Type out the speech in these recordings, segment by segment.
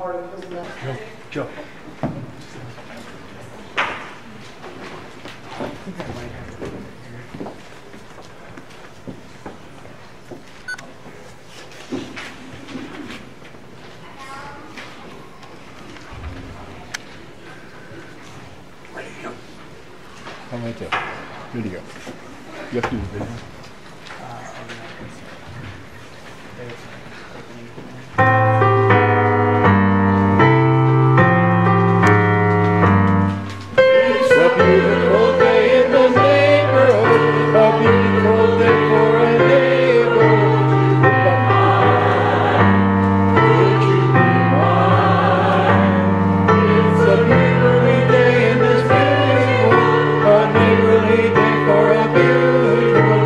part of his message. Joe. Come right there. Good to go. You have to do the video. It's a beautiful day in the neighborhood, a beautiful day for a neighborhood. Would you be mine? It's a beautiful day in this beautiful world, a neighborly day for a beautiful world.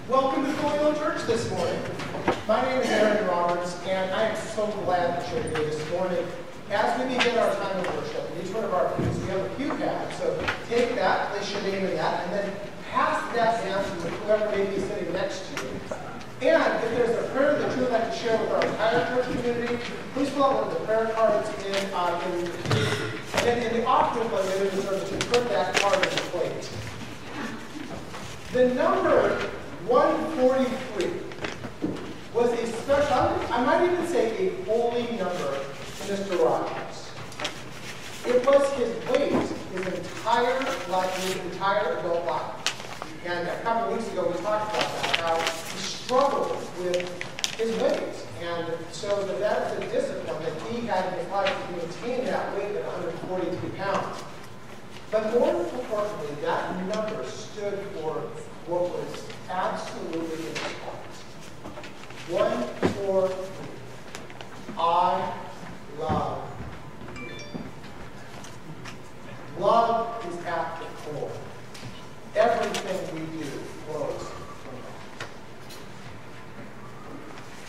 Welcome to Colonial Church this morning. My name is Aaron Roberts, and I am so glad that you're here this morning. As we begin our time of worship, in each one of our pews, we have a pew pad. So take that, place your name in that, and then pass that down to whoever may be sitting next to you. And if there's a prayer that you would like to share with our entire church community, please fill out one of the prayer cards in the pew. And then in the offering plate later in the service, you put that card in the plate. The number 143 was a special, I might even say a holy number to Mr. Rogers. It was his weight, his entire life, his entire adult life. And a couple of weeks ago we talked about that, how he struggled with his weight. And so that's a discipline that he had in his life to maintain that weight at 143 pounds. But more importantly, that number stood for what was absolutely in his heart. 143. I love you. Love is at the core. Everything we do flows from that.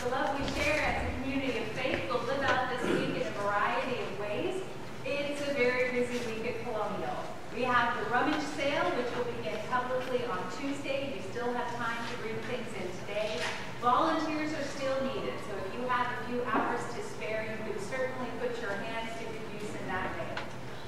The love we share as a community of faith will live out this week in a variety of ways. It's a very busy week at Colonial. We have the rummage sale, which will begin publicly on Tuesday. You still have time to bring things in today. Volunteers are still needed, so if you have a few hours to spare, you could certainly put your hands to good use in that day.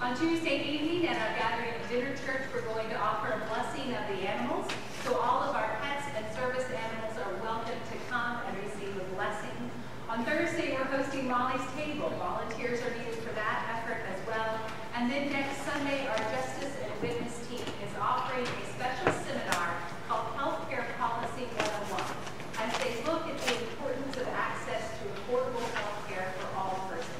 On Tuesday evening at our gathering of dinner church, we're going to offer a blessing of the animals. So all of our pets and service animals are welcome to come and receive a blessing. On Thursday, we're hosting Molly's Table. Volunteers are needed for that effort as well. And then next Sunday, our Justice and Witness team is offering a special seminar called Healthcare Policy 101 as they look at the importance of access to affordable health care for all persons.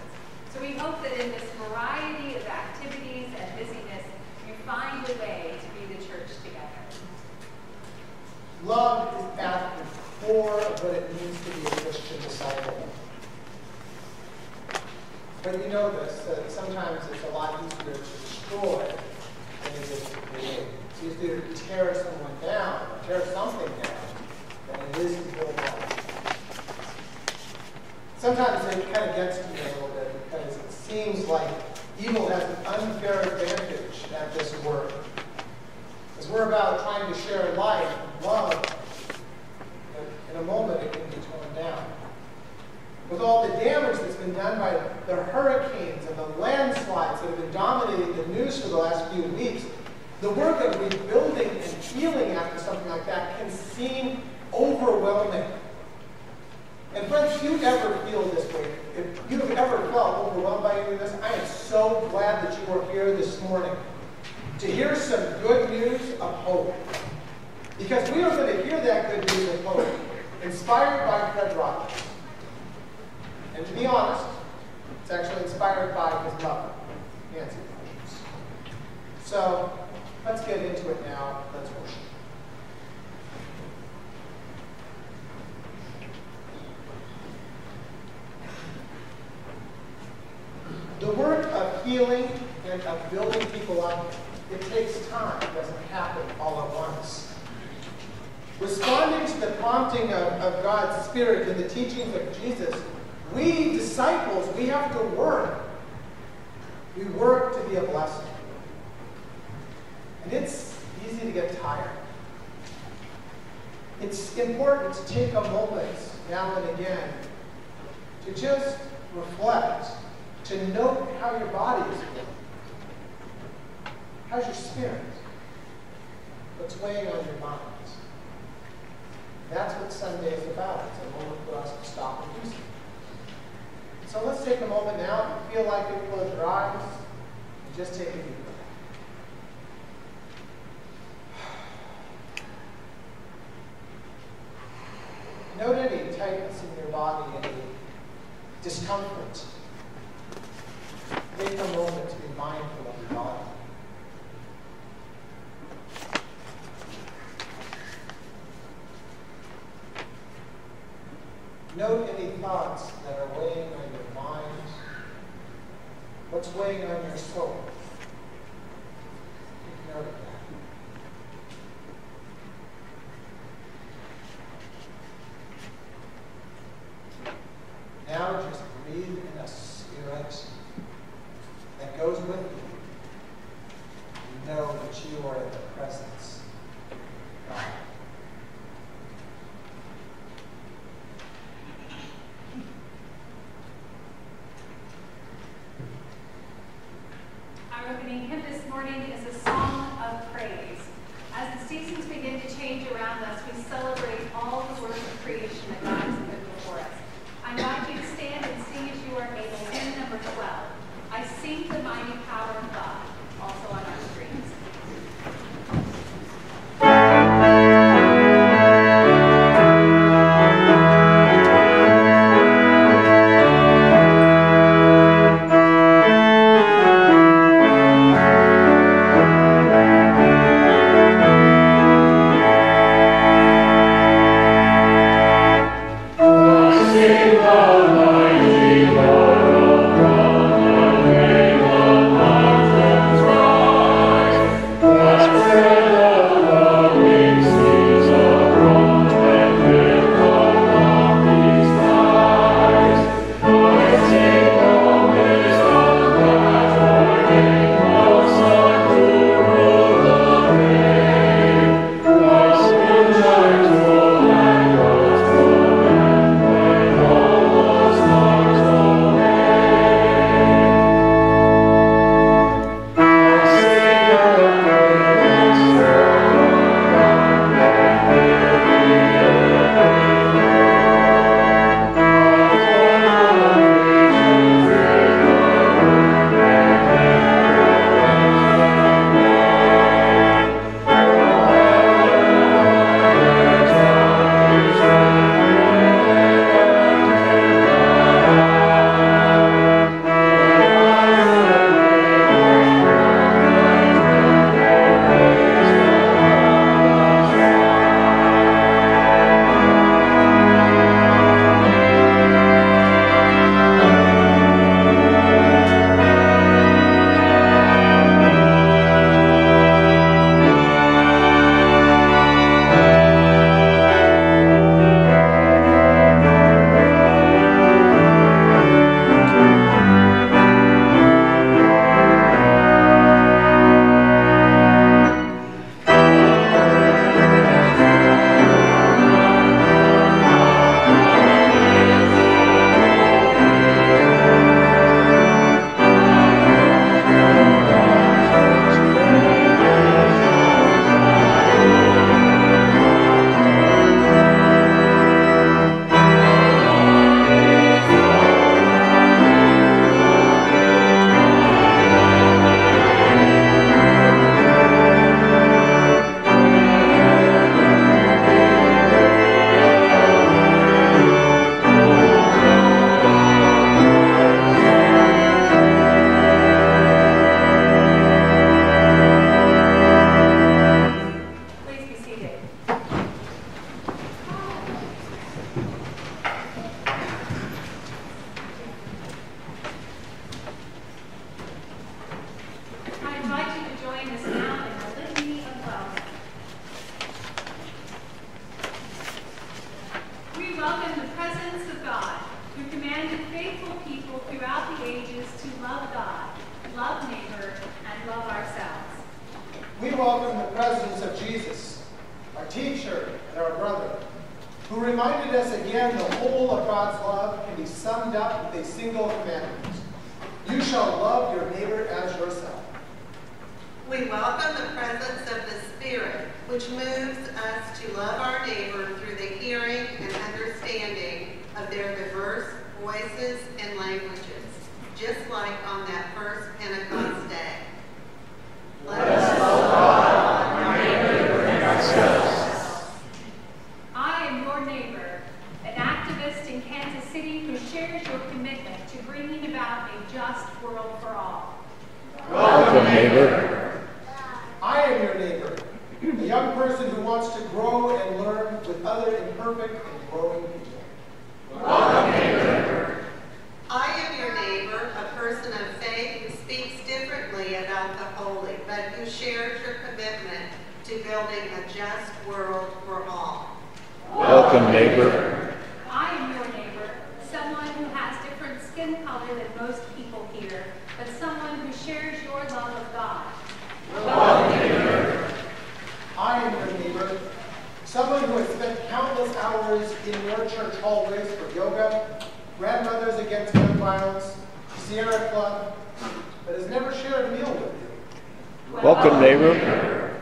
So we hope that in this variety of activities and busyness, you find a way to be the church together. Love is at the core of what it means to be a Christian disciple. But you know this, that sometimes it's a lot easier to destroy than it is to create. It's easier to tear someone down, or tear something down, than it is to build up. Sometimes it kind of gets to me a little bit because it seems like evil has an unfair advantage at this work. As we're about trying to share life and love, in a moment it can be torn down. With all the damage that's been done by the hurricanes and the landslides that have been dominating the news for the last few weeks, the work of rebuilding and healing after something like that can seem overwhelming. And friends, if you ever feel this way, if you've ever felt overwhelmed by any of this, I am so glad that you are here this morning to hear some good news of hope. Because we are going to hear that good news of hope, inspired by Fred Rogers. And to be honest, it's actually inspired by his mother, Nancy Rogers. So let's get into it now. Let's worship. The work of healing and of building people up, it takes time. It doesn't happen all at once. Responding to the prompting of God's Spirit and the teachings of Jesus, we disciples, we have to work. We work to be a blessing. And it's easy to get tired. It's important to take a moment now and again to just reflect, to note how your body is feeling. How's your spirit? What's weighing on your mind? That's what Sunday is about. It's a moment for us to stop and do something. So let's take a moment now. If you feel like it, close your eyes and just take a deep breath. Note any tightness in your body, any discomfort. Take a moment to be mindful of your body. Note any thoughts that are weighing on your mind. What's weighing on your soul? Take note of that. Now just breathe in a spirit that goes with you. You know that you are in the presence of God. Our opening hymn this morning is a song of praise. As the seasons begin to change around us, we celebrate all the work of creation that God has put before us. I invite you to stand and sing as you are able. Hymn number 12. I sing the mighty power of God, also on our screens. I welcome the presence of Jesus, our teacher and our brother, who reminded us again the whole of God's love can be summed up with a single commandment. You shall love your neighbor as yourself. We welcome the presence of the Spirit, which moves us to love our neighbor through the hearing and understanding of their diverse voices and languages, just like on that first Pentecost day. Let us love God, our neighbor, and ourselves. I am your neighbor, an activist in Kansas City who shares your commitment to bringing about a just world for all. Welcome, neighbor. I am your neighbor, a young person who wants to grow and learn with other imperfect and growing people. Welcome, neighbor. I am your neighbor, a person of faith who speaks differently about the holy, but who shares your commitment to building a just world for all. Welcome, neighbor. I am your neighbor, someone who has different skin color than most people here, but someone who shares your love of God. Welcome, neighbor. I am your neighbor, someone who has spent countless hours in your church hallways for yoga, Grandmothers Against Gun Violence, Sierra Club, but has never shared a meal with you. Welcome, neighbor.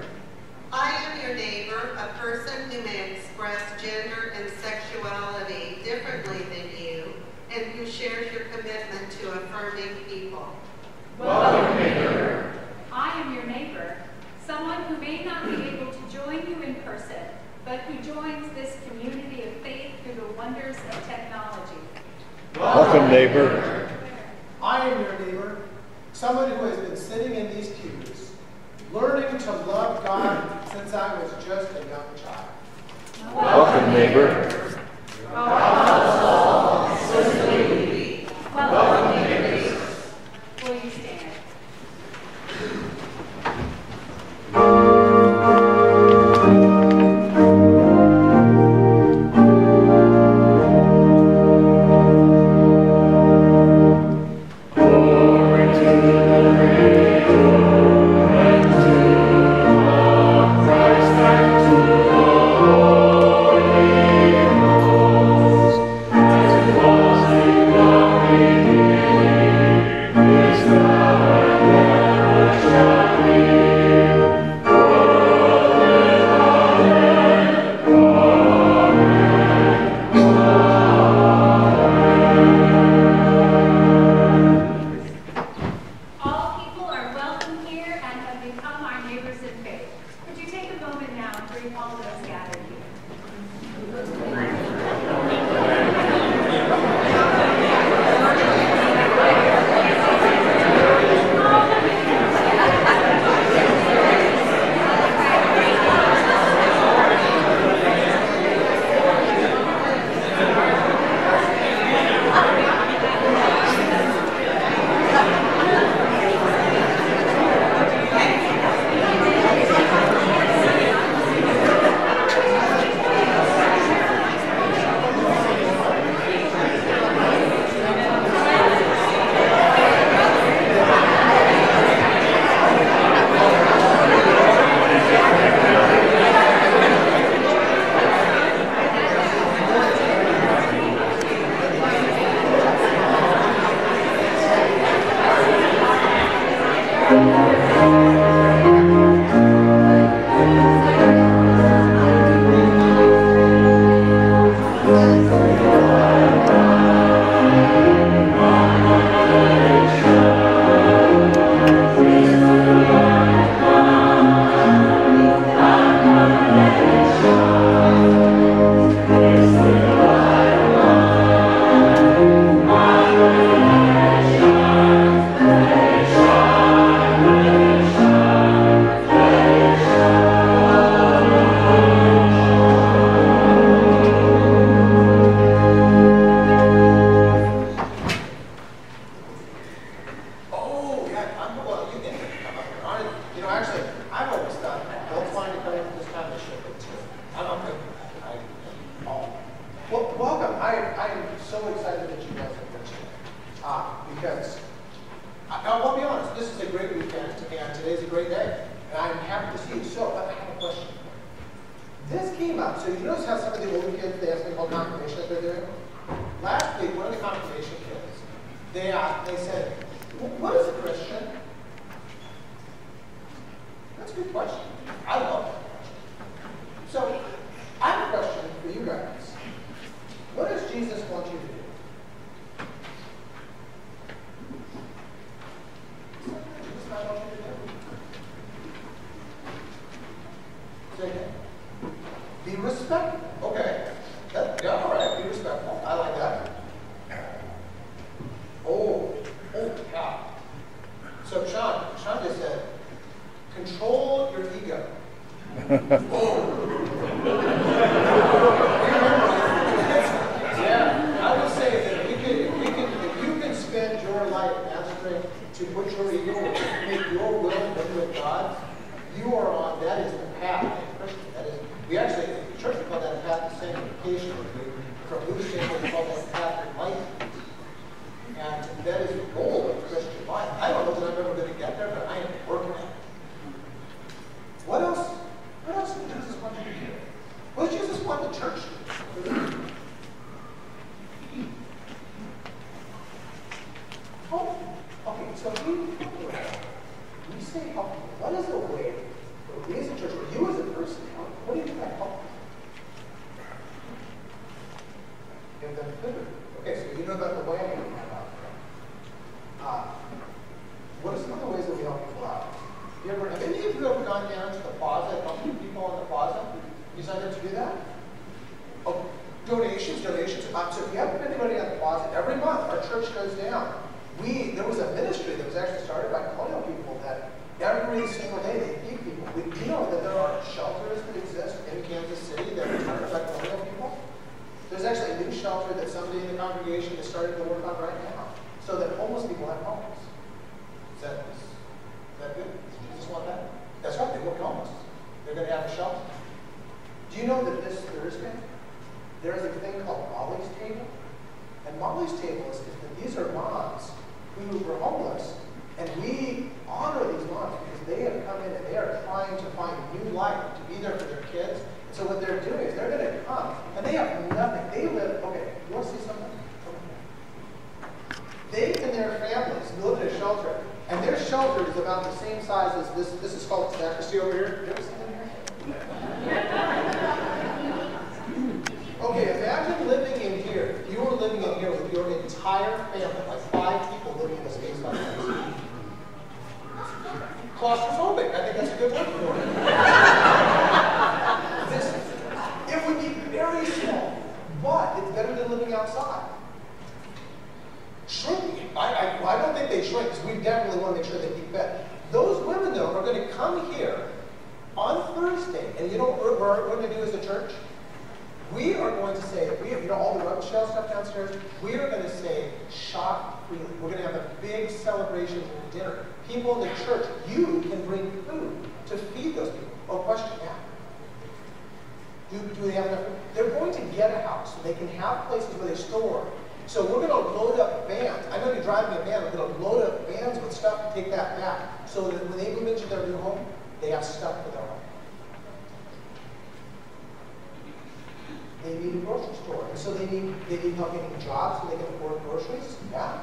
I am your neighbor, a person who may express gender and sexuality differently than you, and who shares your commitment to affirming people. Welcome, neighbor. I am your neighbor, someone who may not be able to join you in person, but who joins this community of faith through the wonders of technology. Welcome, neighbor. I am your neighbor, someone who has been sitting in these pews, learning to love God since I was just a young child. Welcome, neighbor. Welcome, neighbors. Will you stand? Because, I'll be honest, this is a great weekend, and today's a great day. And I'm happy to see you. So I have a question. This came up. So you notice how some of the older kids, they have something called confirmation that they're doing? Last week, one of the confirmation kids, they said, what is a Christian? That's a good question. I love that question. So I have a question for you guys. What does Jesus want you to do? Jesus not want you to do? Say again. Be respectful. Okay. Yeah, all right. Be respectful. I like that. Oh, yeah. So Sean just said, control your ego. Yeah, I would say that if you can spend your life answering to put your ego, to make your will one with God, you are on, that is the path of Christian. That is, we actually, in the church, we call that a path of sanctification. From Luke's standpoint, we call that a path of life. And that is the goal of Christian life. I don't know that I'm ever going to get there, but I am working at it. What else did Jesus want you to do? What did Jesus want the church to do? Oh, okay, so we say help. What is the way for we as a church, or you as a person, what do you think that help? Give them food. Okay, so you know about the way I'm going to have out there. What are some of the ways that we help people out? Have any of you ever gone down to the plaza and helped people in the plaza? You signed up to do that? Oh, donations. So if you haven't been anybody at the plaza, every month our church goes down. There was a ministry that was actually started by colonial people that every single day they feed people. You know that there are shelters that exist in Kansas City that are started by colonial people? There's actually a new shelter that somebody in the congregation is starting to work on right now, so that homeless people have homes. Is that good? Does Jesus want that? That's right, they won't be homeless. They're going to have a shelter. Do you know that this Thursday, there's a thing called Molly's Table? And Molly's Table is that these are moms who were homeless, and we honor these moms because they have come in and they are trying to find new life, to be there for their kids. So what they're doing is they're going to come, and they have nothing. They live, okay, you want to see something? They and their families live in a shelter, and their shelter is about the same size as this. This is called Sacristy over here. You ever seen it here? Okay, imagine living in here. If you were living in here with your entire family, like 5 people living in a space like this. Claustrophobic. I think that's a good word for it. It would be very small, but it's better than living outside. Shrinking. I don't think they shrink because we definitely want to make sure they keep fed. Those women, though, are going to come here on Thursday, and you know what we're going to do as a church? We are going to say, all the rubbish sale stuff downstairs, we are going to say, shop freely. We're going to have a big celebration and dinner. People in the church, you can bring food to feed those people. Oh, question, yeah. Do they have enough food? They're going to get a house, so they can have places where they store. So we're going to load up vans. I know you're driving a van. We're going to load up vans with stuff and take that back, so that when they move into their new home, they have stuff for their home. They need a grocery store, and so they need help getting jobs so they can afford groceries. Yeah.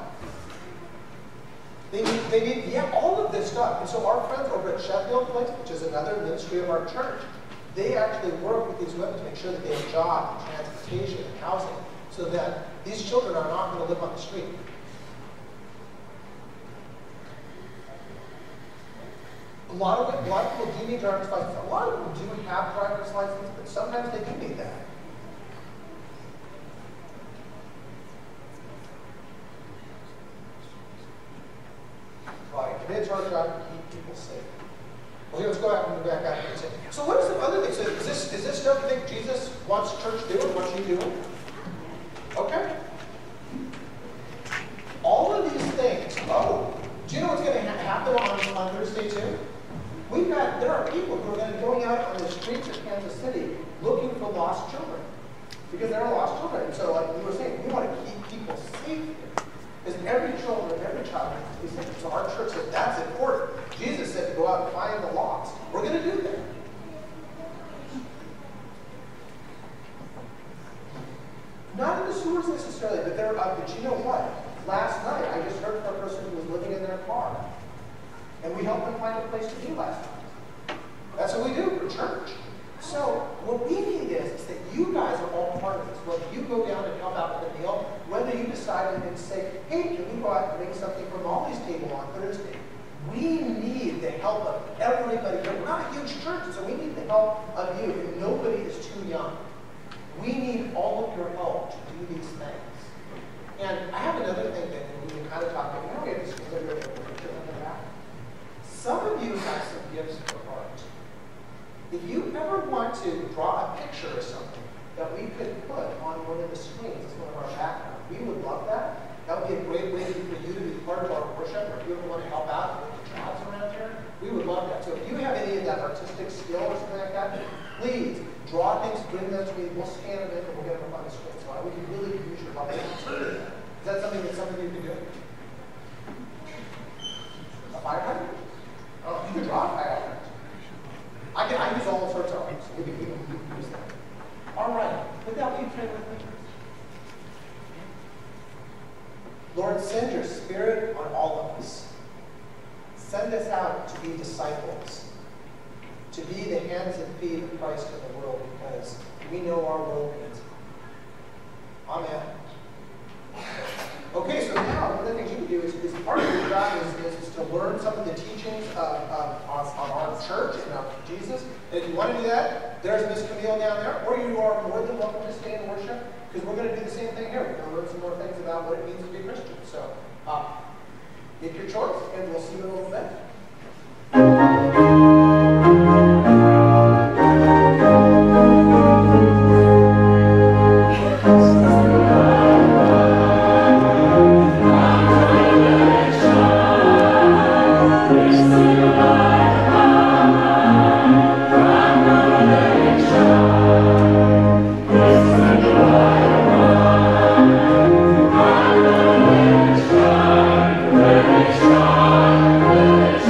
They need all of this stuff. And so our friends over at Sheffield Place, which is another ministry of our church, they actually work with these women to make sure that they have jobs, and transportation, and housing, so that these children are not going to live on the street. A lot of people do need driver's licenses. A lot of people do have driver's licenses, but sometimes they do need that. Right. It's our job to keep people safe. Well, here, let's go back and back out and say. So what are some other things? So is this stuff you think Jesus wants church doing? Wants you doing? Okay. All of these things. Oh, do you know what's going to happen on Thursday too? There are people who are going to be going out on the streets of Kansas City looking for lost children, because there are lost children. And so, like you were saying, we want to keep people safe here. Because every child needs to be safe. So our church said that's important. Jesus said to go out and find the lost. We're going to do their car. And we help them find a place to be last night. That's what we do for church. So what we need is that you guys are all part of this. Whether you go down and help out with a meal, whether you decide and say, hey, can we go out and make something for Molly's table on Thursday? We need the help of everybody here. We're not a huge church, so we need the help of you. And nobody is too young. We need all of your help to do these things. And I have another thing that we can kind of talk about. Now we have this picture on the back. Some of you have some gifts for art. If you ever want to draw a picture or something that we could put on one of the screens as one of our backgrounds, we would love that. That would be a great way for you to be part of our worship, or if you ever want to help out with the jobs around here, we would love that. So if you have any of that artistic skill or something like that, please draw things, bring them to me, we'll scan them in, and we'll get them up on the screen. So we can really use your help. Is that something that some of you can do? A fire hydrant? Oh, you can draw a fire hydrant. I use all sorts of arts. We can use that. All right. With that, will you pray with me? Lord, send your Spirit on all of us. Send us out to be disciples, to be the hands and feet of Christ in the world, because we know our world needs it. Amen. Okay, so now one of the things you can do is part of your job is to learn some of the teachings on our church and of Jesus. And if you want to do that, there's Miss Camille down there, or you are more than welcome to stay and worship, because we're going to do the same thing here. We're going to learn some more things about what it means to be a Christian. So make your choice, and we'll see you in a little bit. Let it shine.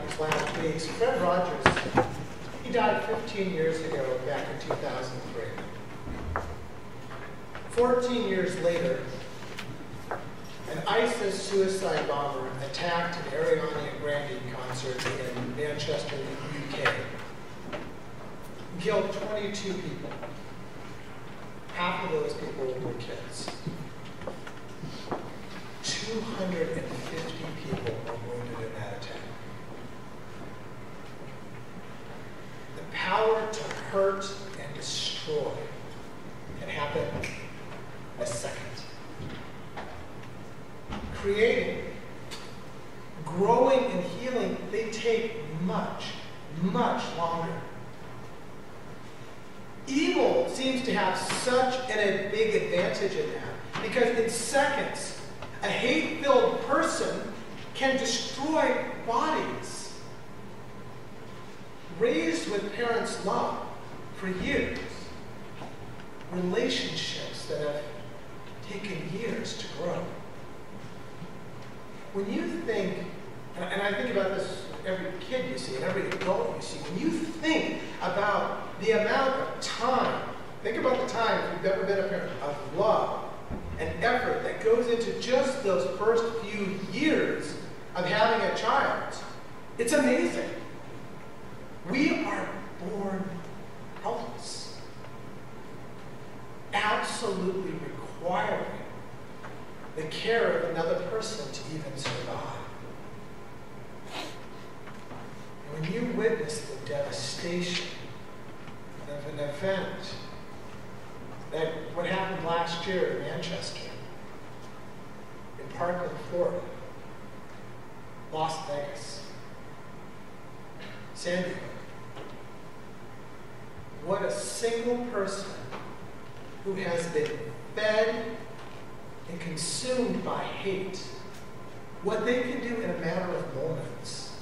these last weeks. Fred Rogers, he died 15 years ago, back in 2003. 14 years later, an ISIS suicide bomber attacked an Ariana Grande concert in Manchester, UK. Killed 22 people. Half of those people were kids. 250 people were wounded in that attack. The power to hurt and destroy can happen in a second. Creating, growing, and healing, they take much, much longer. Evil seems to have such a big advantage in that, because in seconds, a hate-filled person can destroy bodies raised with parents' love for years, relationships that have taken years to grow. When you think, and I think about this with every kid you see and every adult you see, when you think about the amount of time, think about the time, if you've ever been a parent, of love and effort that goes into just those first few years of having a child. It's amazing. We are born helpless, absolutely requiring the care of another person to even survive. And when you witness the devastation of an event, that what happened last year in Manchester, in Parkland, Florida, Las Vegas, San Diego, what a single person who has been fed and consumed by hate, what they can do in a matter of moments.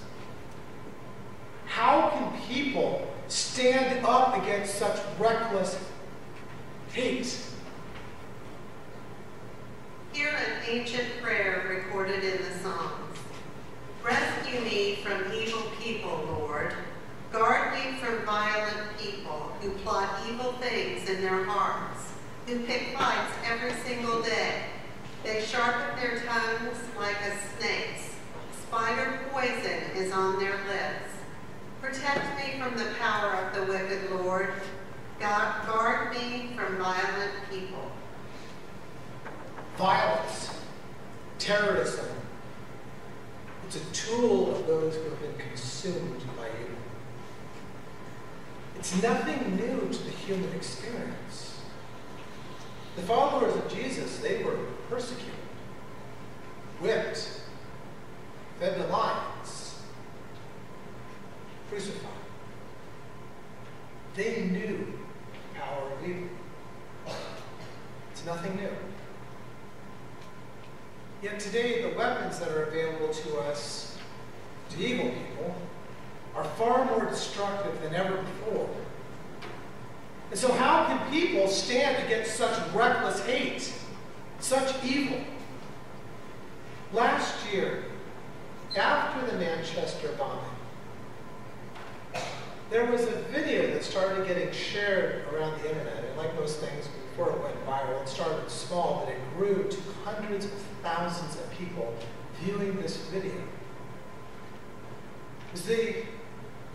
How can people stand up against such reckless hate? Hear an ancient prayer recorded in the Psalms. Rescue me from evil people, Lord. Guard me from violent people who plot evil things in their hearts, who pick fights every single day. They sharpen their tongues like a snake's. Spider poison is on their lips. Protect me from the power of the wicked, Lord. Guard me from violent people. Violence, terrorism, it's a tool of those who have been consumed by evil. It's nothing new to the human experience. The followers of Jesus, they were persecuted, whipped, fed to lions, crucified. They knew the power of evil. It's nothing new. Yet today, the weapons that are available to us, to evil people, are far more destructive than ever before. And so how can people stand against such reckless hate, such evil? Last year, after the Manchester bombing, there was a video that started getting shared around the internet. And like most things, before it went viral, it started small, but it grew to hundreds of thousands of people viewing this video. It was the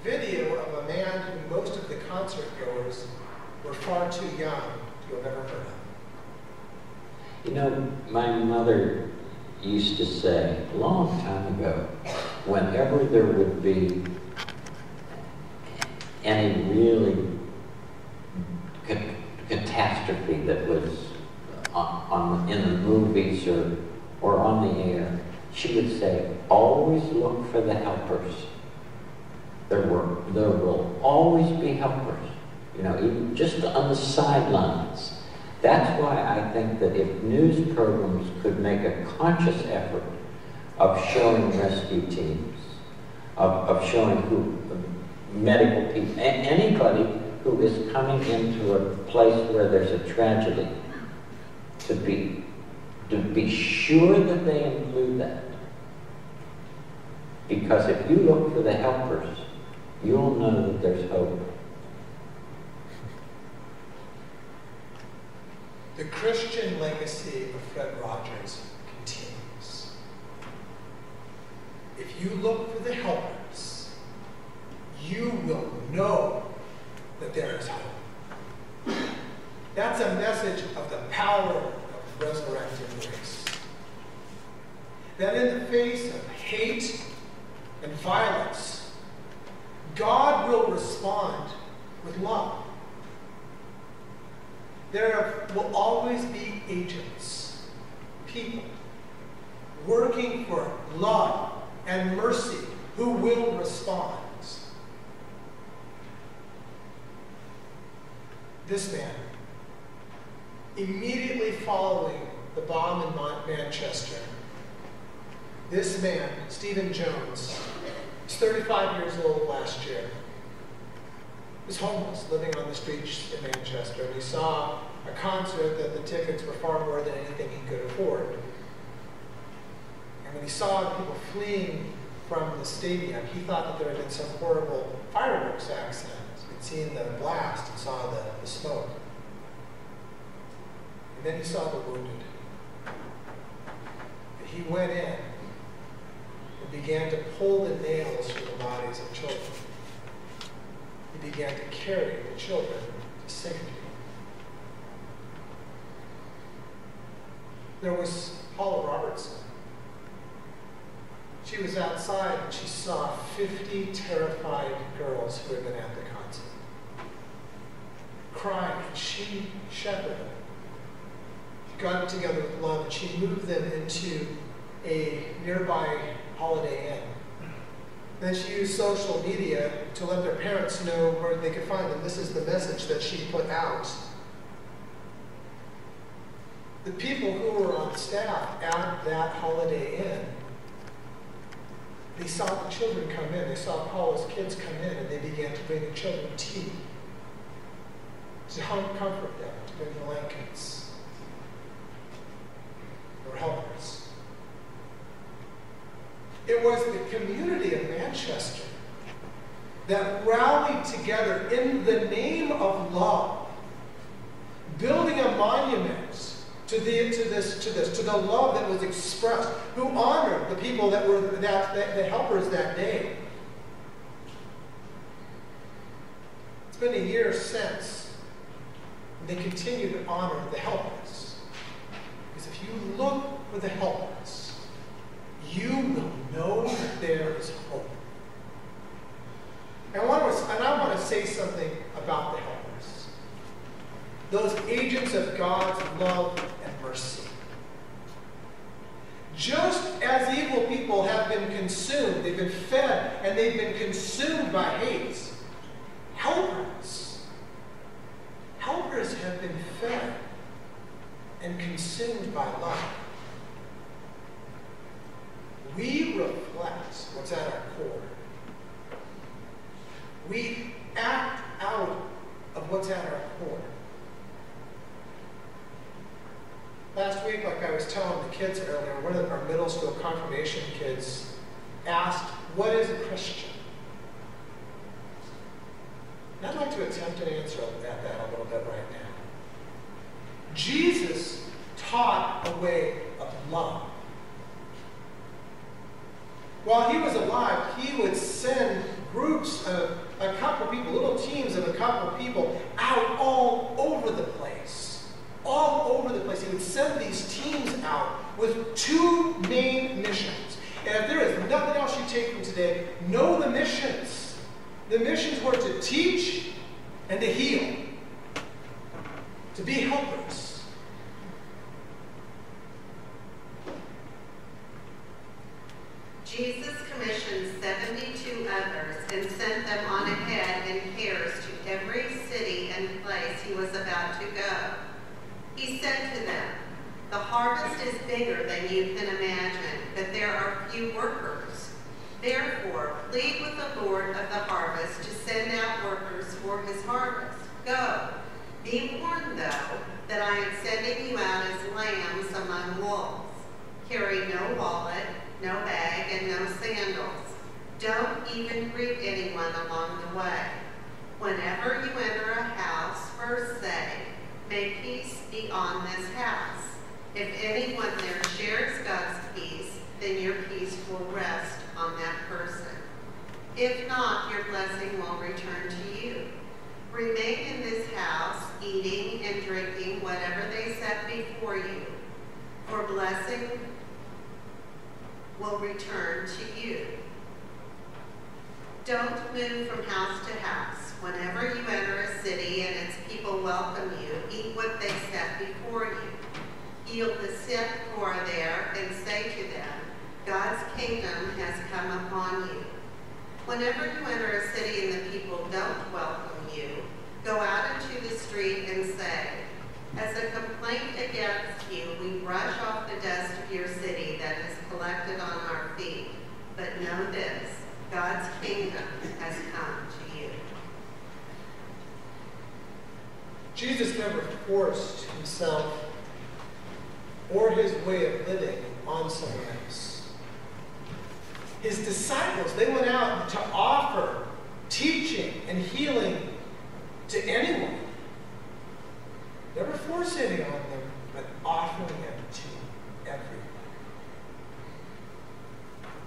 video of a man who most of the concert goers were far too young to have ever heard of. You know, my mother used to say, a long time ago, whenever there would be any really catastrophe that was in the movies or on the air, she would say, always look for the helpers. There will always be helpers, you know, even just on the sidelines. That's why I think that if news programs could make a conscious effort of showing rescue teams, of showing who medical people, anybody who is coming into a place where there's a tragedy, to be sure that they include that. Because if you look for the helpers, you'll know that there's hope. The Christian legacy of Fred Rogers continues. If you look for the helpers, you will know that there is hope. That's a message of the power of resurrected grace. That in the face of hate and violence, God will respond with love. There will always be agents, people, working for love and mercy who will respond. This man, immediately following the bomb in Manchester, this man, Stephen Jones, was 35 years old last year. He was homeless, living on the streets in Manchester, and he saw a concert that the tickets were far more than anything he could afford. And when he saw people fleeing from the stadium, he thought that there had been some horrible fireworks accident. He'd seen the blast and saw the smoke. And then he saw the wounded. And he went in and began to pull the nails from the bodies of children. He began to carry the children to safety. There was Paula Robertson. She was outside and she saw 50 terrified girls who had been at the concert, crying, and she shepherded them. She got them together with love, and she moved them into a nearby Holiday Inn. Then she used social media to let their parents know where they could find them. This is the message that she put out. The people who were on staff at that Holiday Inn, they saw the children come in. They saw Paula's kids come in, and they began to bring the children tea, to comfort them, to bring blankets. They were helpers. It was the community of Manchester that rallied together in the name of love, building a monument to the love that was expressed, who honored the people that were the helpers that day. It's been a year since, and they continue to honor the helpers. Because if you look for the helpers, you will know that there is hope. And I want to say something about the helpers. Those agents of God's love and mercy. Just as evil people have been consumed, they've been fed, and they've been consumed by hate, helpers have been fed and consumed by love. We reflect what's at our core. We act out of what's at our core. Last week, like I was telling the kids earlier, one of our middle school confirmation kids asked, "What is a Christian?" And I'd like to attempt an answer at that a little bit right now. Jesus taught a way of love. While he was alive, he would send groups of a couple people, little teams of a couple people, out all over the place. All over the place. He would send these teams out with two main missions. And if there is nothing else you take from today, know the missions. The missions were to teach and to heal. To be helpers. Jesus commissioned 72 others and sent them on ahead in pairs to every city and place he was about to go. He said to them, "The harvest is bigger than you can imagine, but there are few workers. Therefore, plead with the Lord of the harvest to send out workers for his harvest. Go. Be warned, though, that I am sending you out as lambs among wolves. Carry no wallet, no bag, and no sandals. Don't even greet anyone along the way. Whenever you enter a house, first say, "May peace be on this house." If anyone there shares God's peace, then your peace will rest on that person. If not, your blessing will return to you. Remain in this house, eating and drinking whatever they set before you, for blessing will return to you. Don't move from house to house. Whenever you enter a city and its people welcome you, eat what they set before you. Heal the sick who are there and say to them, "God's kingdom has come upon you." Whenever you enter a city and the people don't welcome you, go out into the street and say, "As a complaint against you, we brush off the dust of your city that is collected on our feet. But know this, God's kingdom has come to you." Jesus never forced himself or his way of living on someone else. His disciples, they went out to offer teaching and healing to anyone. Never forcing it on them, but offering it to everyone.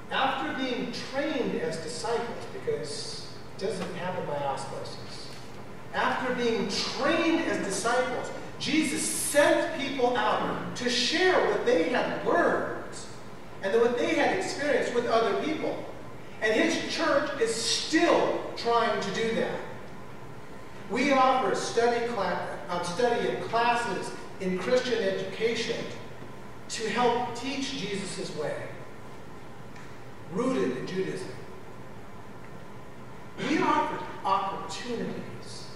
After being trained as disciples, because it doesn't happen by osmosis, after being trained as disciples, Jesus sent people out to share what they had learned and what they had experienced with other people. And his church is still trying to do that. We offer study and classes in Christian education to help teach Jesus' way, rooted in Judaism. We offer opportunities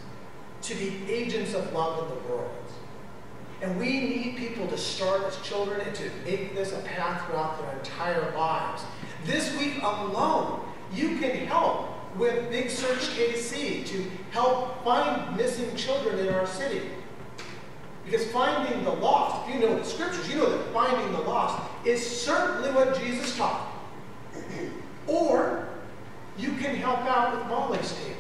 to be agents of love in the world. And we need people to start as children and to make this a path throughout their entire lives. This week alone, you can help with Big Search KC to help find missing children in our city. Because finding the lost, if you know the scriptures, you know that finding the lost is certainly what Jesus taught. Or you can help out with Molly's table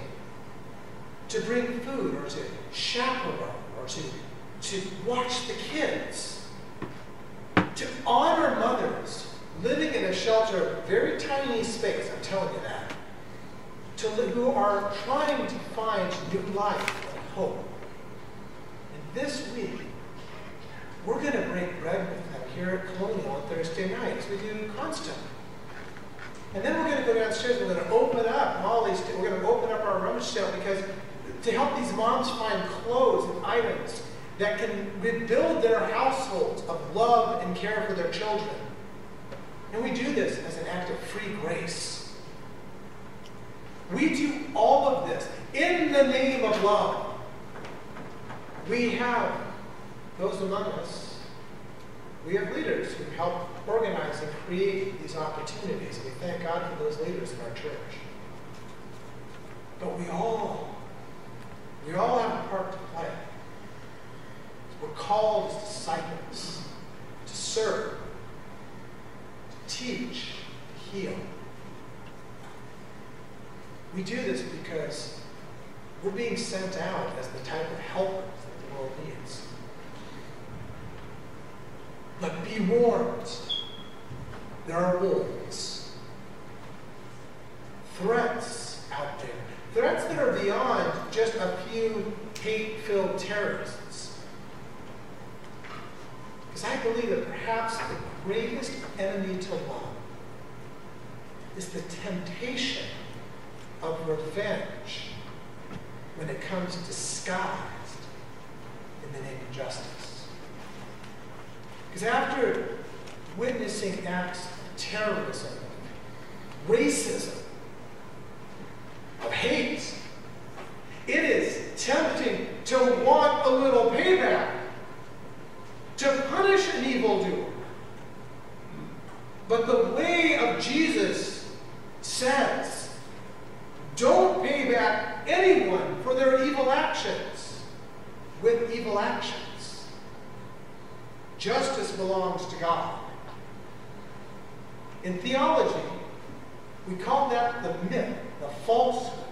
to bring food or to chaperone or to watch the kids, to honor mothers living in a shelter, very tiny space, I'm telling you that, who are trying to find new life and hope. And this week, we're going to break bread with them here at Colonial on Thursday nights. We do constantly. And then we're going to go downstairs, we're going to open up we're going to open up our rummage sale because to help these moms find clothes and items that can rebuild their households of love and care for their children. And we do this as an act of free grace. We do all of this in the name of love. We have those among us. We have leaders who help organize and create these opportunities. And we thank God for those leaders in our church. But we all have a part to play. We're called as disciples to serve, to teach, to heal. We do this because we're being sent out as the type of helpers that the world needs. But be warned, there are wolves, threats out there, threats that are beyond just a few hate-filled terrorists. Because I believe that perhaps the greatest enemy to love is the temptation of revenge when it comes disguised in the name of justice. Because after witnessing acts of terrorism, racism, of hate, it is tempting to want a little payback, to punish an evildoer. But the way of Jesus says, don't pay back anyone for their evil actions with evil actions. Justice belongs to God. In theology, We call that the myth, the falsehood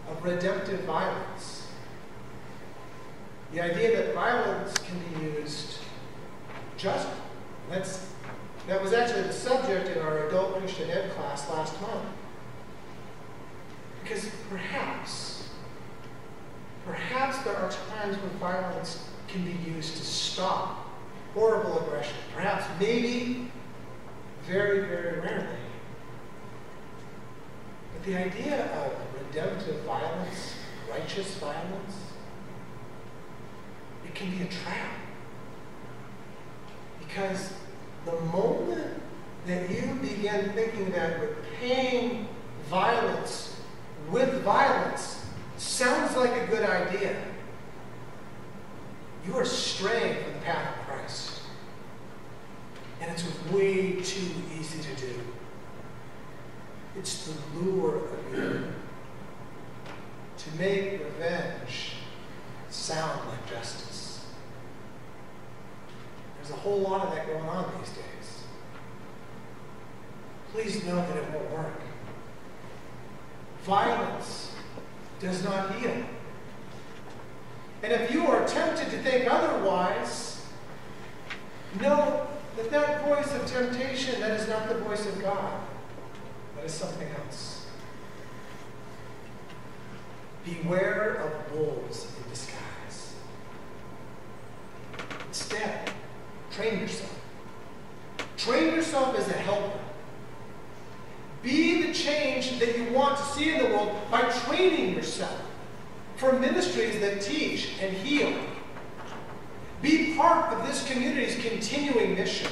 of redemptive violence. The idea that violence can be used justly. That was actually the subject in our adult Christian ed class last month. Because perhaps there are times when violence can be used to stop horrible aggression. Perhaps, maybe, very, very rarely. But the idea of redemptive violence, righteous violence, it can be a trap. Because the moment that you begin thinking that repaying violence with violence sounds like a good idea, you are straying from the path of Christ. And it's way too easy to do. It's the lure of you to make revenge sound like justice. There's a whole lot of that going on these days. Please know that it won't work. Violence does not heal. And if you are tempted to think otherwise, know that that voice of temptation, that is not the voice of God. That is something else. Beware of wolves in disguise. Instead, train yourself. Train yourself as a helper. Be the change that you want to see in the world by training yourself for ministries that teach and heal. Be part of this community's continuing mission.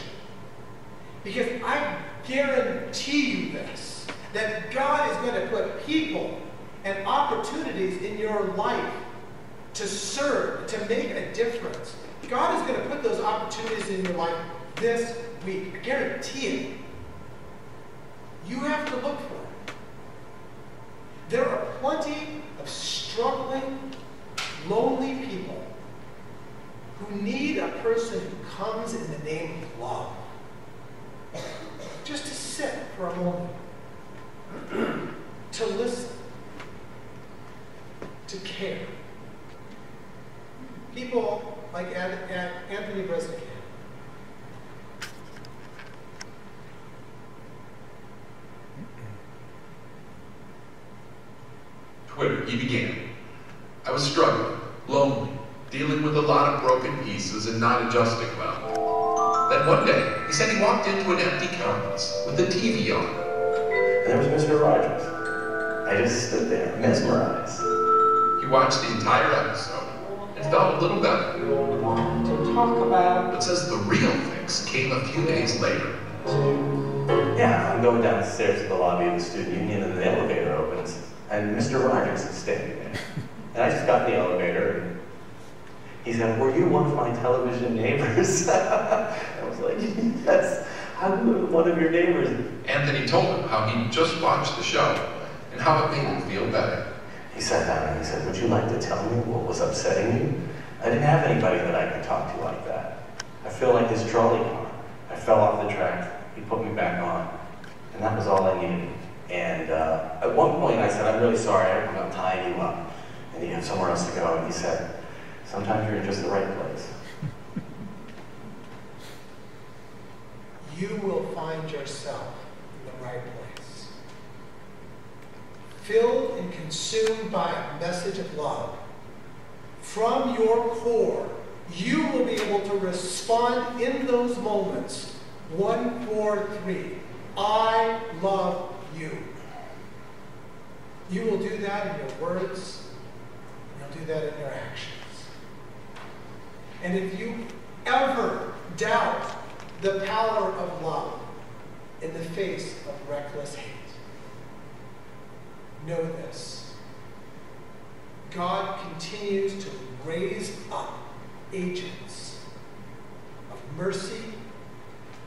Because I guarantee you this, that God is going to put people and opportunities in your life to serve, to make a difference. God is going to put those opportunities in your life this week. I guarantee it. You have to look for it. There are plenty of struggling, lonely people who need a person who comes in the name of love. Just to sit for a moment, to listen, to care. People like Anthony Bresnikan. Twitter, he began. I was struggling, lonely, dealing with a lot of broken pieces and not adjusting well. Then one day, he said he walked into an empty conference with the TV on. And there was Mr. Rogers. I just stood there, mesmerized. He watched the entire episode and felt a little better. To talk about... But says the real fix came a few days later. Yeah, I'm going downstairs to the lobby of the student union and the elevator opens. And Mr. Rogers is standing there. And I just got in the elevator and he said, "Were you one of my television neighbors?" I was like, "Yes, I'm one of your neighbors." Anthony told him how he just watched the show and how it made him feel better. He sat down and he said, "Would you like to tell me what was upsetting you?" I didn't have anybody that I could talk to like that. I feel like his trolley car. I fell off the track. He put me back on. And that was all I needed. And at one point I said, "I'm really sorry, I'm tying you up. And you have somewhere else to go." And he said, "Sometimes you're in just the right place." You will find yourself in the right place. Filled and consumed by a message of love. From your core, you will be able to respond in those moments. 1, 4, 3. I love you. You will do that in your words, and you'll do that in your actions. And if you ever doubt the power of love in the face of reckless hate, know this. God continues to raise up agents of mercy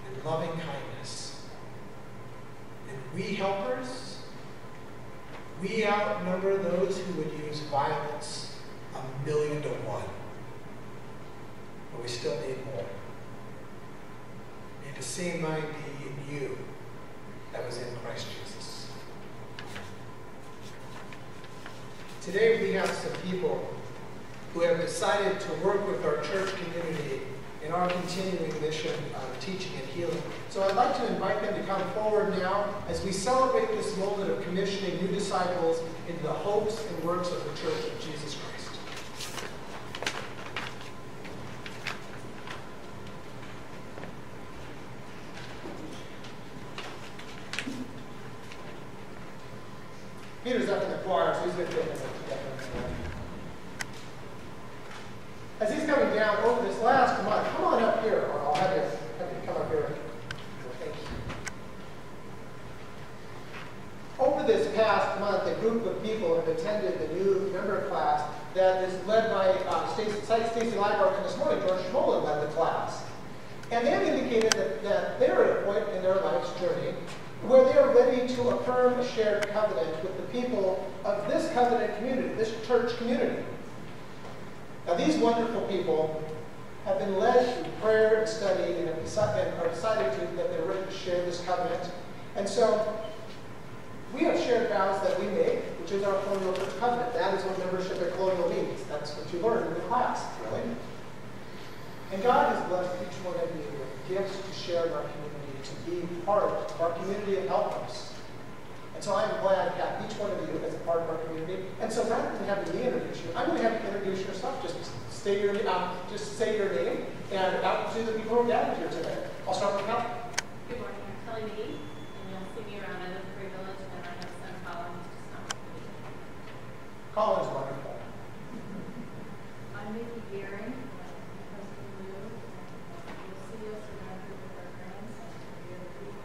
and loving kindness. And we helpers, we outnumber those who would use violence 1,000,000 to 1. But we still need more. May the same mind be in you that was in Christ Jesus. Today we have some people who have decided to work with our church community in our continuing mission of teaching and healing. So I'd like to invite them to come forward now as we celebrate this moment of commissioning new disciples into the hopes and works of the Church of Jesus Christ. Peter's up in the choir, so he's going to take us together. As he's coming down over this last month, come on up here, or I'll have you come up here. Thank you. Over this past month, a group of people have attended the new member class that is led by Stacy Liebert, and this morning George Schmoller led the class. And they have indicated that they're at a point in their life's journey where they are ready to affirm a shared covenant with the people of this covenant community, this church community. Now, these wonderful people have been led through prayer and study and are decided that they're ready to share this covenant. And so, we have shared vows that we make, which is our Colonial Church covenant. That is what membership at Colonial means. That's what you learned in the class, really. And God has blessed each one of you with gifts to share in our community, to be part of our community of helpers. And so I am glad to have each one of you as a part of our community. And so rather than having me introduce you, I'm going to have you introduce yourself. Just say your name and out to the people who are gathered here today. I'll start with Kelly. Good morning, I'm Kelly Meade, and you'll see me around at the Free Village, and I have son Colin who's just not with me. Colin's wonderful. I'm Nikki Gearing, and I'm from Blue, and you'll see us around here with our grandsons from the other people.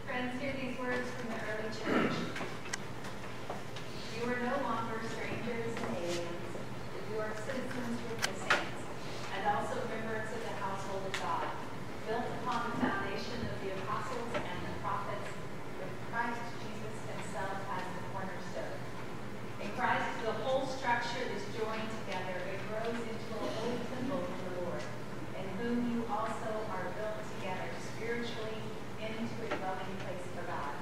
Friends, hear these words from the early church. You are no longer strangers and aliens, but you are citizens with the saints, and also members of the household of God, built upon the foundation of the apostles and the prophets, with Christ Jesus himself as the cornerstone. In Christ, the whole structure is joined together. It grows into a holy temple of the Lord, in whom you also are built together spiritually into a dwelling place for God.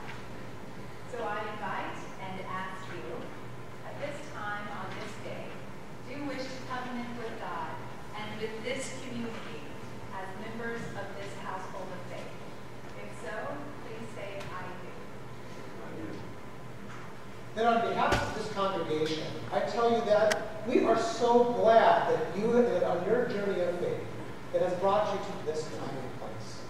So I invite and ask you, at this time on this day, do wish to covenant with God and with this community as members of this household of faith. If so, please say, I do. Then on behalf of this congregation, I tell you that we are so glad that you, that on your journey of faith, that has brought you to this time and place.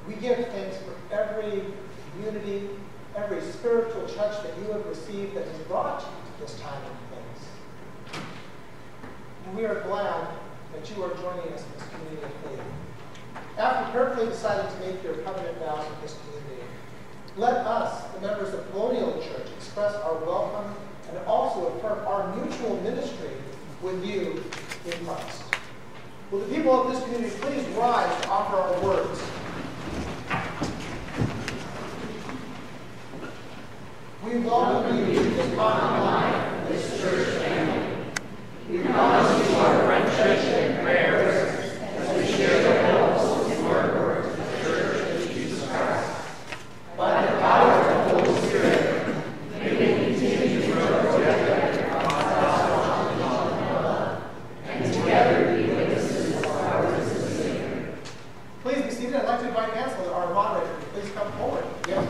We give thanks for every community, every spiritual touch that you have received that has brought you to this time and place. And we are glad that you are joining us in this community of faith. After carefully deciding to make your covenant vows with this community, let us, the members of Colonial Church, express our welcome and also affirm our mutual ministry with you in Christ. Will the people of this community please rise to offer our words? We welcome you to this common life, this church family. We promise you our friendship and prayers as we share the hopes and work of the Church of Jesus Christ. By the power of the Holy Spirit, may we continue to grow together across the gospel of love, and together be witnesses of our risen Savior. Please be seated. I'd like to invite Ansel, our moderator, to please come forward. Yes.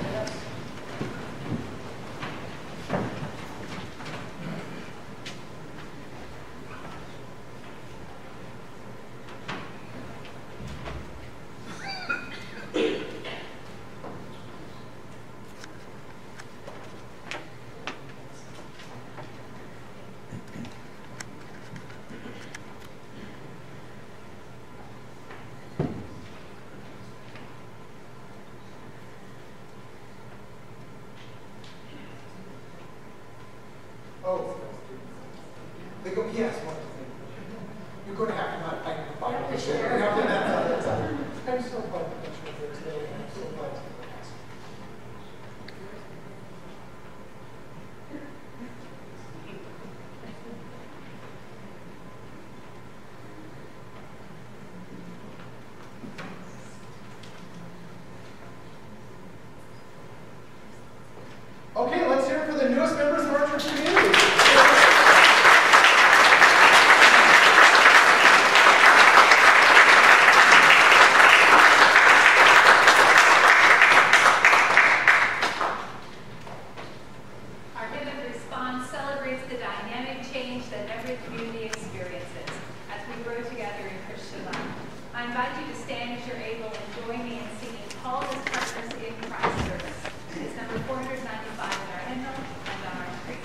Yes, you're going to have to not fight the Bible. I'm so glad that you're here today. I'm so glad to be with us. other community experiences as we grow together in Christian life. I invite you to stand as you're able and join me in singing Called as Partners in Christ's Service. It's number 495 in our hymnal and on our screen.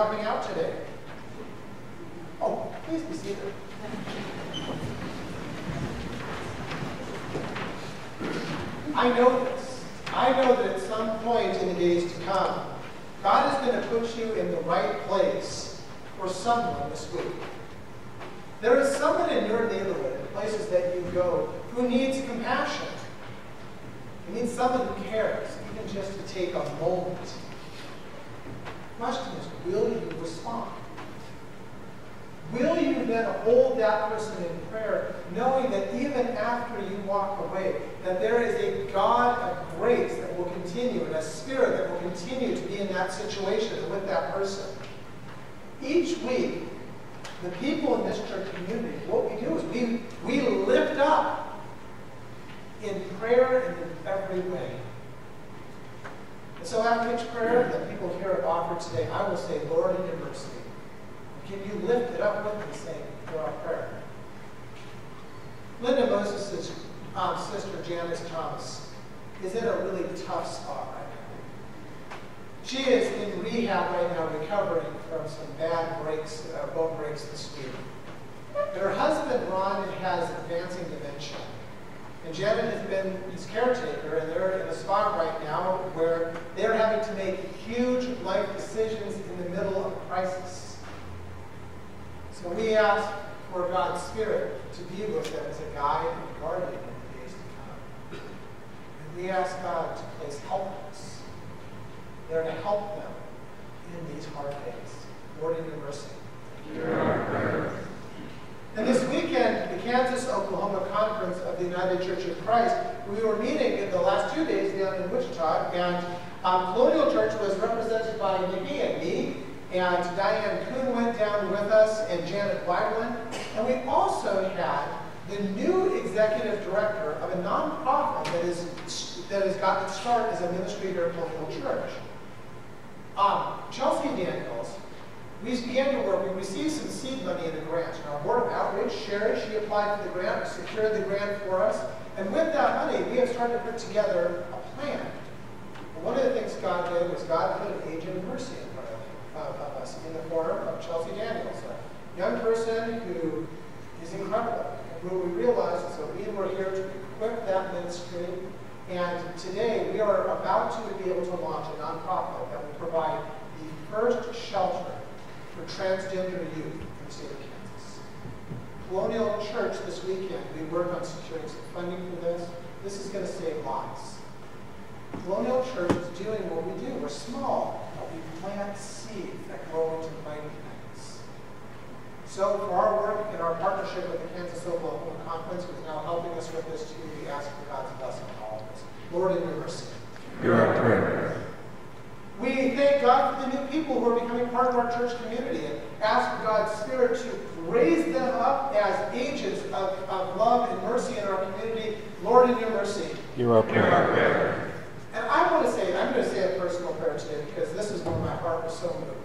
helping out today. Oh, please be seated. I know this. I know that at some point in the days to come, God is going to put you in the right place for someone this week. There is someone in your neighborhood, in places that you go, who needs compassion. You need someone who cares, even just to take a moment. The question is, will you respond? Will you then hold that person in prayer, knowing that even after you walk away, that there is a God of grace that will continue, and a Spirit that will continue to be in that situation and with that person? Each week, the people in this church community, what we do is we lift up in prayer and in every way. And so after each prayer that people here have offered today, I will say, Lord, in your mercy, can you lift it up with me, saying, for our prayer? Linda Moses' sister, Janice Thomas, is in a really tough spot right now. She is in rehab right now, recovering from some bad breaks, bone breaks this week. And her husband, Ron, has advancing dementia. And Janet has been his caretaker, and they're in a spot right now where they're having to make huge life decisions in the middle of a crisis. So we ask for God's Spirit to be with them as a guide and guardian in the days to come. And we ask God to place helpers there to help them in these hard days. Lord, in your mercy. And this weekend, the Kansas-Oklahoma Conference of the United Church of Christ, we were meeting in the last 2 days down in Wichita, and Colonial Church was represented by Nikki and me, and Diane Kuhn went down with us, and Janet Weidland. And we also had the new executive director of a nonprofit that has gotten its start as a ministry here at Colonial Church. Chelsea Daniels, we began to work. We received some seed money in a grant. And our Board of Outreach, Sherry, she applied for the grant, secured the grant for us. And with that money, we have started to put together a plan. And one of the things God did was God put an agent of mercy in front of us in the form of Chelsea Daniels, a young person who is incredible. And what we realized is that we were here to equip that ministry. And today, we are about to be able to launch a nonprofit that will provide the first shelter for transgender youth in the state of Kansas. Colonial Church this weekend, we work on securing some funding for this. This is going to save lives. Colonial Church is doing what we do. We're small, but we plant seeds that grow into mighty things. So for our work and our partnership with the Kansas-Oklahoma Conference, who is now helping us with this too, we ask for God's blessing on all of us. Lord, in your mercy. Hear our prayer. We thank God for the new people who are becoming part of our church community, and ask for God's Spirit to raise them up as agents of love and mercy in our community. Lord, in your mercy. Hear our prayer. And I want to say, I'm going to say a personal prayer today because this is where my heart was so moved.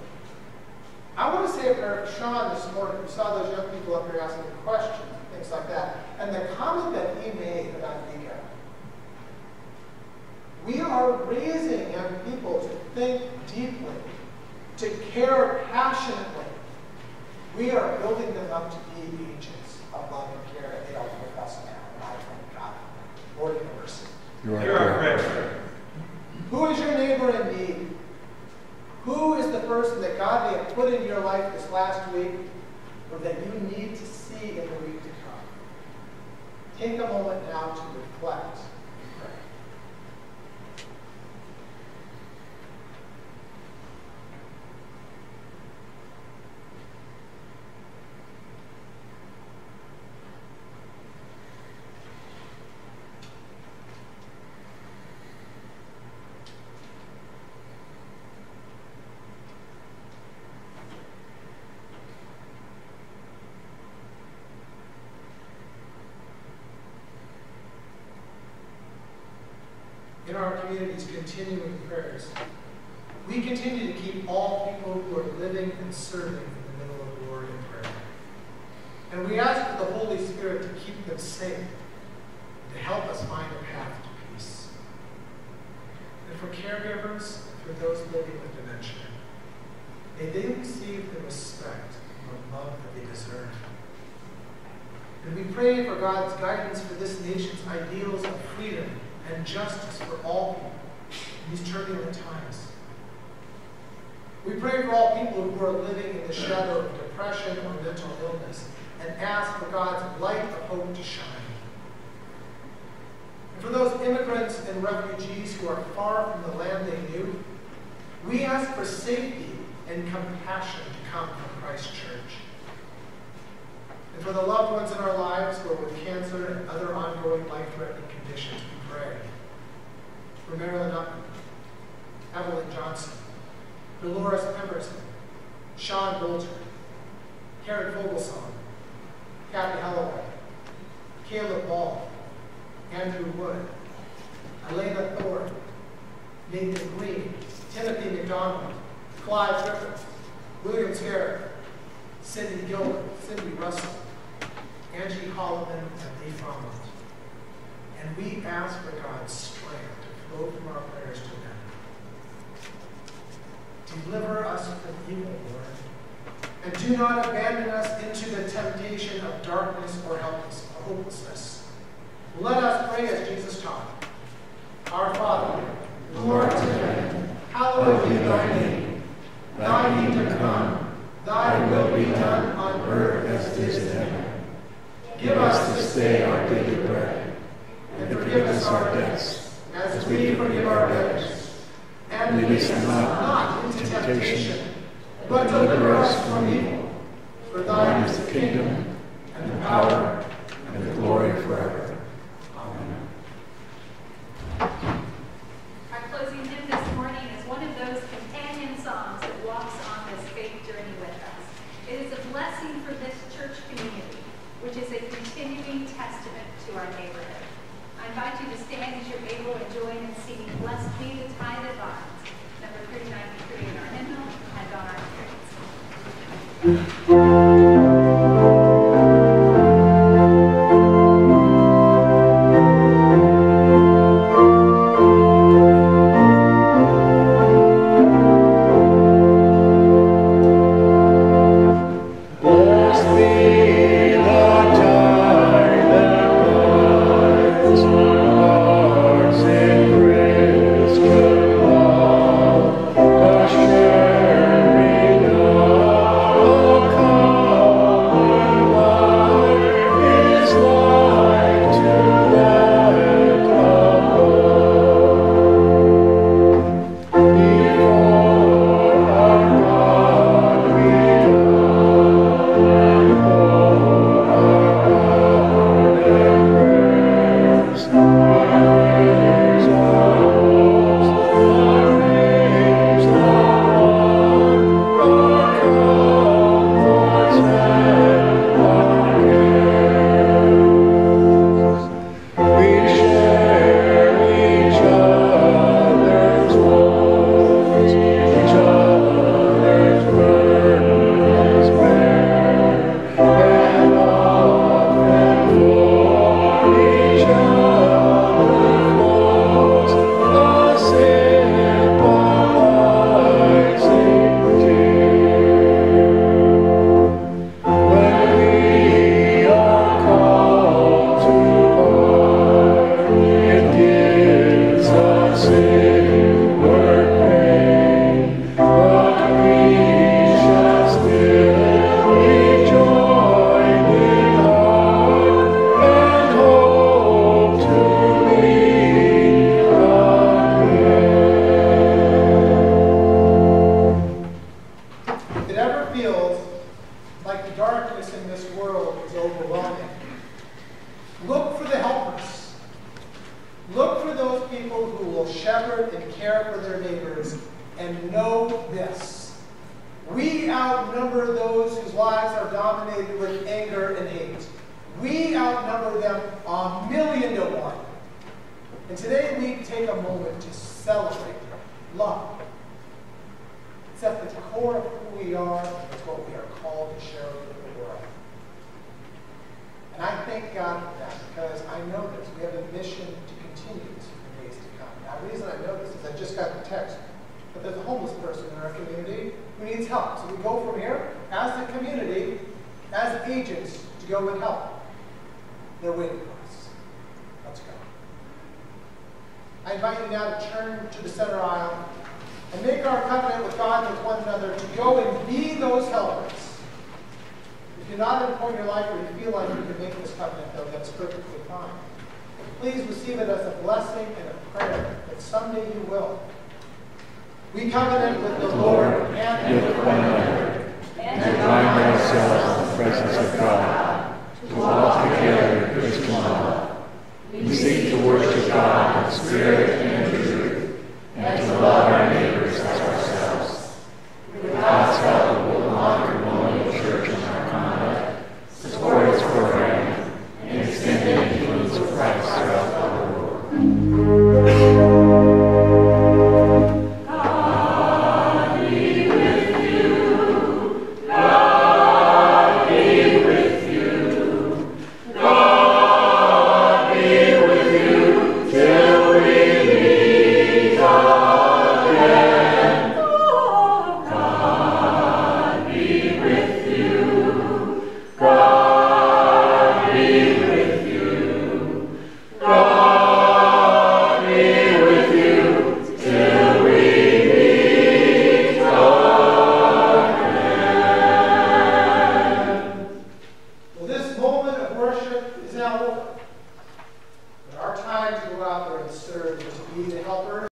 I want to say a prayer for Sean this morning. We saw those young people up here asking questions and things like that. And the comment that he made about Nika. We are raising young people to think deeply, to care passionately. We are building them up to be agents of love and care, and they are with us now. And I thank God. Lord, in your mercy. Hear our prayer. Who is your neighbor in need? Who is the person that God may have put in your life this last week, or that you need to see in the week to come? Take a moment now to reflect. In our community's continuing prayers, we continue to keep all people who are living and serving in the middle of war in prayer. And we ask for the Holy Spirit to keep them safe and to help us find a path to peace. And for caregivers, and for those living with dementia, May they receive the respect and the love that they deserve. And we pray for God's guidance for this nation's ideals of freedom and justice for all people in these turbulent times. We pray for all people who are living in the shadow of depression or mental illness and ask for God's light of hope to shine. And for those immigrants and refugees who are far from the land they knew, we ask for safety and compassion to come from Christ Church. And for the loved ones in our lives who are with cancer and other ongoing life-threatening conditions, we pray. For Marilyn Upton, Evelyn Johnson, Dolores Pemberton, Sean Bolter, Karen Fogelsong, Kathy Holloway, Caleb Ball, Andrew Wood, Elena Thorne, Nathan Green, Timothy McDonald, Clive Griffith, William Scarrett, Cindy Gilbert, Cindy Russell, Angie Holloman, and Lee Fromont. And we ask for God's strength to flow from our prayers to them. Deliver us from evil, Lord, and do not abandon us into the temptation of darkness or hopelessness. Let us pray as Jesus taught. Our Father, who art in heaven, hallowed be thy name. Thy kingdom come, thy will be done on earth as it is in heaven. Give us this day our daily bread, and forgive us our debts, as we forgive our debtors. And lead us not into temptation, but deliver us from evil. For thine is the kingdom, and the power, and the glory forever. Amen. Our closing hymn this morning is one of those companion songs that walks on this faith journey with us. It is a blessing for this church community, which is a continuing testament to our neighborhood. I invite you to stand as you're able and join in singing Blessed Be the Tie That Binds, number 393 in our hymnal and on our cards. The reason I know this is I just got the text, but there's a homeless person in our community who needs help. So we go from here as the community, as agents, to go and help. They're waiting for us. Let's go. I invite you now to turn to the center aisle and make our covenant with God and with one another to go and be those helpers. If you're not at a point in your life where you feel like you can make this covenant, though, that's perfectly fine. Please receive it as a blessing and a prayer that someday you will. We covenant with the Lord and with one another, and to bind ourselves in the presence of God, to walk together in Christian love. We seek to worship God in spirit